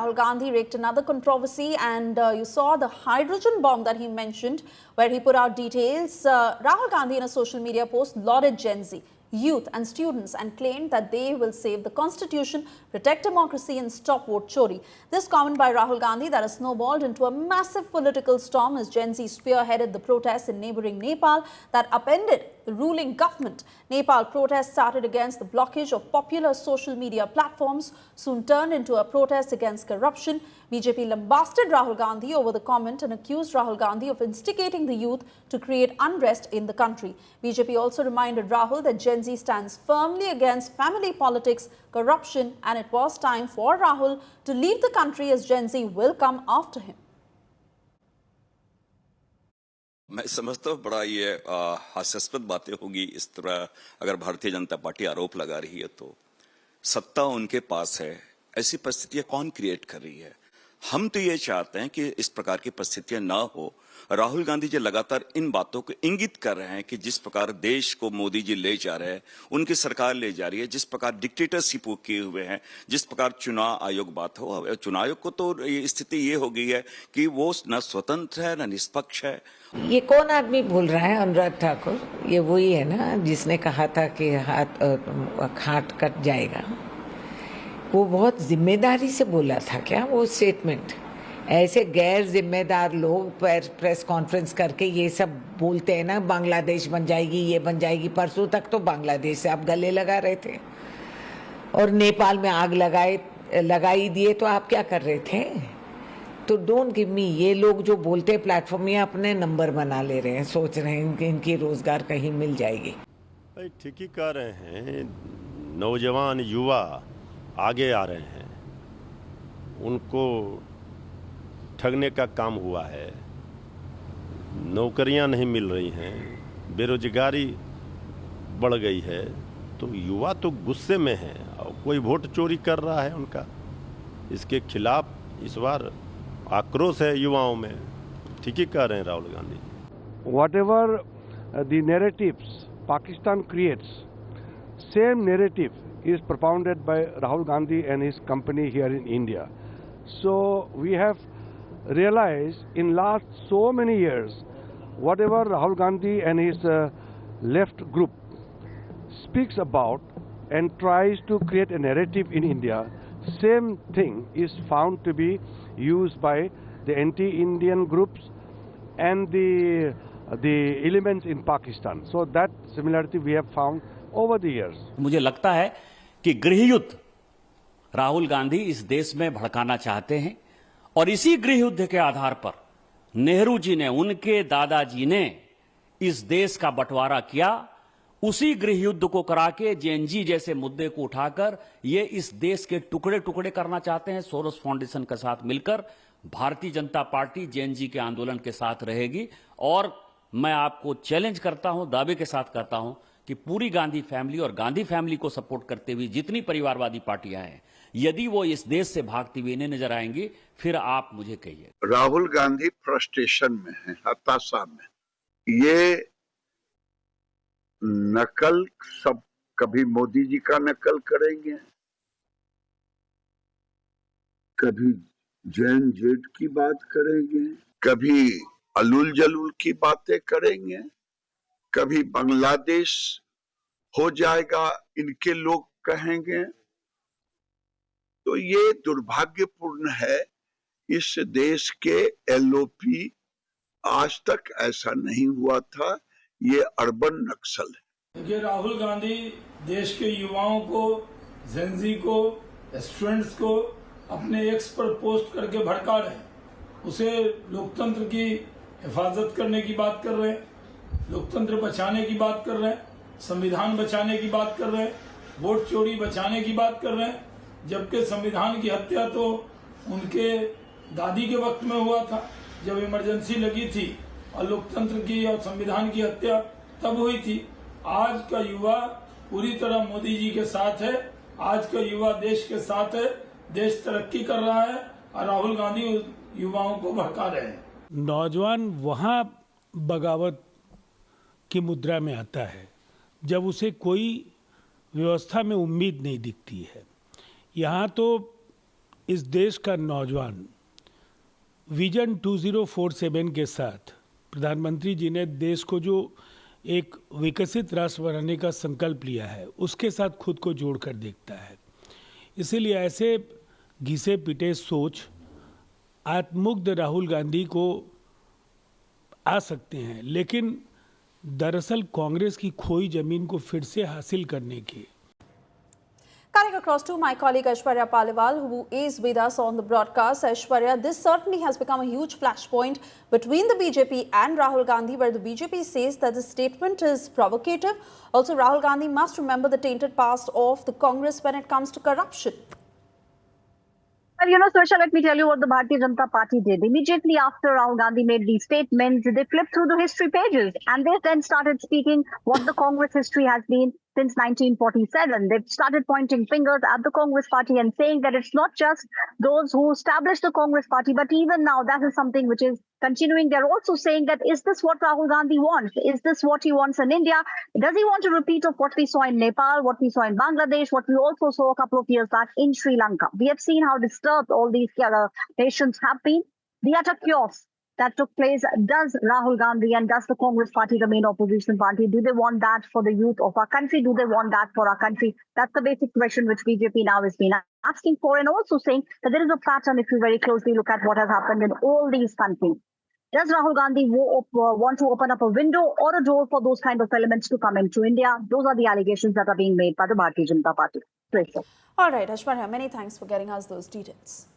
Rahul Gandhi raked another controversy, and you saw the hydrogen bomb that he mentioned, where he put out details. Rahul Gandhi, in a social media post, lauded Gen Z, youth and students, and claimed that they will save the constitution, protect democracy and stop vote chori. This comment by Rahul Gandhi that has snowballed into a massive political storm as Gen Z spearheaded the protests in neighboring Nepal that upended the ruling government. Nepal protests started against the blockage of popular social media platforms, soon turned into a protest against corruption. BJP lambasted Rahul Gandhi over the comment and accused Rahul Gandhi of instigating the youth to create unrest in the country. BJP also reminded Rahul that Gen Z stands firmly against family politics, corruption, and it was time for Rahul to leave the country as Gen Z will come after him. मैं समझता हूँ बड़ा ये हास्यास्पद बातें होगी इस तरह अगर भारतीय जनता पार्टी आरोप लगा रही है तो सत्ता उनके पास है, ऐसी परिस्थितियां कौन क्रिएट कर रही है। हम तो ये चाहते हैं कि इस प्रकार की परिस्थितियां ना हो। राहुल गांधी जी लगातार इन बातों को इंगित कर रहे हैं कि जिस प्रकार देश को मोदी जी ले जा रहे हैं, उनकी सरकार ले जा रही है, जिस प्रकार डिक्टेटरशिप किए हुए हैं, जिस प्रकार चुनाव आयोग बात हो, चुनाव आयोग को तो स्थिति ये हो गई है कि वो न स्वतंत्र है न निष्पक्ष है। ये कौन आदमी बोल रहा है? अनुराग ठाकुर, ये वही है ना जिसने कहा था कि हाथ कट जाएगा। वो बहुत जिम्मेदारी से बोला था क्या वो स्टेटमेंट? ऐसे गैर जिम्मेदार लोग प्रेस कॉन्फ्रेंस करके ये सब बोलते हैं ना, बांग्लादेश बन जाएगी, ये बन जाएगी। परसों तक तो बांग्लादेश से आप गले लगा रहे थे और नेपाल में आग लगाई दिए तो आप क्या कर रहे थे? तो डोंट गिव मी, ये लोग जो बोलते हैं प्लेटफॉर्म में अपने नंबर बना ले रहे हैं, सोच रहे हैं कि इनकी रोजगार कहीं मिल जाएगी। ठीक ही कह रहे हैं, नौजवान युवा आगे आ रहे हैं, उनको ठगने का काम हुआ है, नौकरियां नहीं मिल रही हैं, बेरोजगारी बढ़ गई है, तो युवा तो गुस्से में है और कोई वोट चोरी कर रहा है उनका। इसके खिलाफ इस बार आक्रोश है युवाओं में। ठीक ही कह रहे हैं Rahul Gandhi. Whatever the narratives Pakistan creates, same narrative is propounded by Rahul Gandhi and his company here in India. So we have realized in last so many years, whatever Rahul Gandhi and his left group speaks about and tries to create a narrative in India, same thing is found to be used by the anti-Indian groups and the elements in Pakistan. So that similarity we have found over the years. मुझे लगता है कि गृहयुद्ध राहुल गांधी इस देश में भड़काना चाहते हैं और इसी गृहयुद्ध के आधार पर नेहरू जी ने, उनके दादाजी ने इस देश का बंटवारा किया। उसी गृहयुद्ध को करा के जेएनजी जैसे मुद्दे को उठाकर ये इस देश के टुकड़े टुकड़े करना चाहते हैं। सोरोस फाउंडेशन के साथ मिलकर भारतीय जनता पार्टी जेएनजी के आंदोलन के साथ रहेगी और मैं आपको चैलेंज करता हूं, दावे के साथ करता हूं कि पूरी गांधी फैमिली और गांधी फैमिली को सपोर्ट करते हुए जितनी परिवारवादी पार्टियां हैं, यदि वो इस देश से भागती हुई इन्हें नजर आएंगी, फिर आप मुझे कहिए। राहुल गांधी फ्रस्ट्रेशन में है, हताशा में। ये नकल सब, कभी मोदी जी का नकल करेंगे, कभी जैन जेठ की बात करेंगे, कभी अलुल जलूल की बातें करेंगे, कभी बांग्लादेश हो जाएगा इनके लोग कहेंगे। तो ये दुर्भाग्यपूर्ण है। इस देश के एलओपी आज तक ऐसा नहीं हुआ था। ये अर्बन नक्सल है। देखिए, राहुल गांधी देश के युवाओं को, जेनजी को, स्टूडेंट्स को अपने एक्स पर पोस्ट करके भड़का रहे हैं। उसे लोकतंत्र की हिफाजत करने की बात कर रहे हैं, लोकतंत्र बचाने की बात कर रहे हैं, संविधान बचाने की बात कर रहे हैं, वोट चोरी बचाने की बात कर रहे हैं, जबकि संविधान की हत्या तो उनके दादी के वक्त में हुआ था, जब इमरजेंसी लगी थी, और लोकतंत्र की और संविधान की हत्या तब हुई थी। आज का युवा पूरी तरह मोदी जी के साथ है। आज का युवा देश के साथ है। देश तरक्की कर रहा है और राहुल गांधी युवाओं को भड़का रहे हैं। नौजवान वहां बगावत की मुद्रा में आता है जब उसे कोई व्यवस्था में उम्मीद नहीं दिखती है। यहाँ तो इस देश का नौजवान विजन 2047 के साथ प्रधानमंत्री जी ने देश को जो एक विकसित राष्ट्र बनाने का संकल्प लिया है उसके साथ खुद को जोड़कर देखता है। इसीलिए ऐसे घिसे पिटे सोच आत्ममुग्ध राहुल गांधी को आ सकते हैं, लेकिन दरअसल कांग्रेस की खोई जमीन को फिर से हासिल करने के Cutting across to my colleague Aishwarya Paliwal, who is with us on the broadcast. Aishwarya, this certainly has become a huge flashpoint between the BJP and Rahul Gandhi, where the BJP says that the statement is provocative. Also, Rahul Gandhi must remember the tainted past of the Congress when it comes to corruption. Well, Suresh, let me tell you what the Bharatiya Janata Party did. Immediately after Rahul Gandhi made these statements, they flipped through the history pages and they then started speaking what the Congress history has been since 1947. They've started pointing fingers at the Congress Party and saying that it's not just those who established the Congress Party, but even now that is something which is continuing. They're also saying that is this what Rahul Gandhi wants? Is this what he wants in India? Does he want a repeat of what we saw in Nepal, what we saw in Bangladesh, what we also saw a couple of years back in Sri Lanka? We have seen how disturbed all these nations have been. The utter chaos that took place. Does Rahul Gandhi and does the Congress Party, the main opposition party, do they want that for the youth of our country? Do they want that for our country? That's the basic question which BJP now has been asking for, and also saying that there is a pattern if you very closely look at what has happened in all these countries. Does Rahul Gandhi want to open up a window or a door for those kind of elements to come into India? Those are the allegations that are being made by the Bharatiya Janata Party. All right, Aishwarya, many thanks for getting us those details.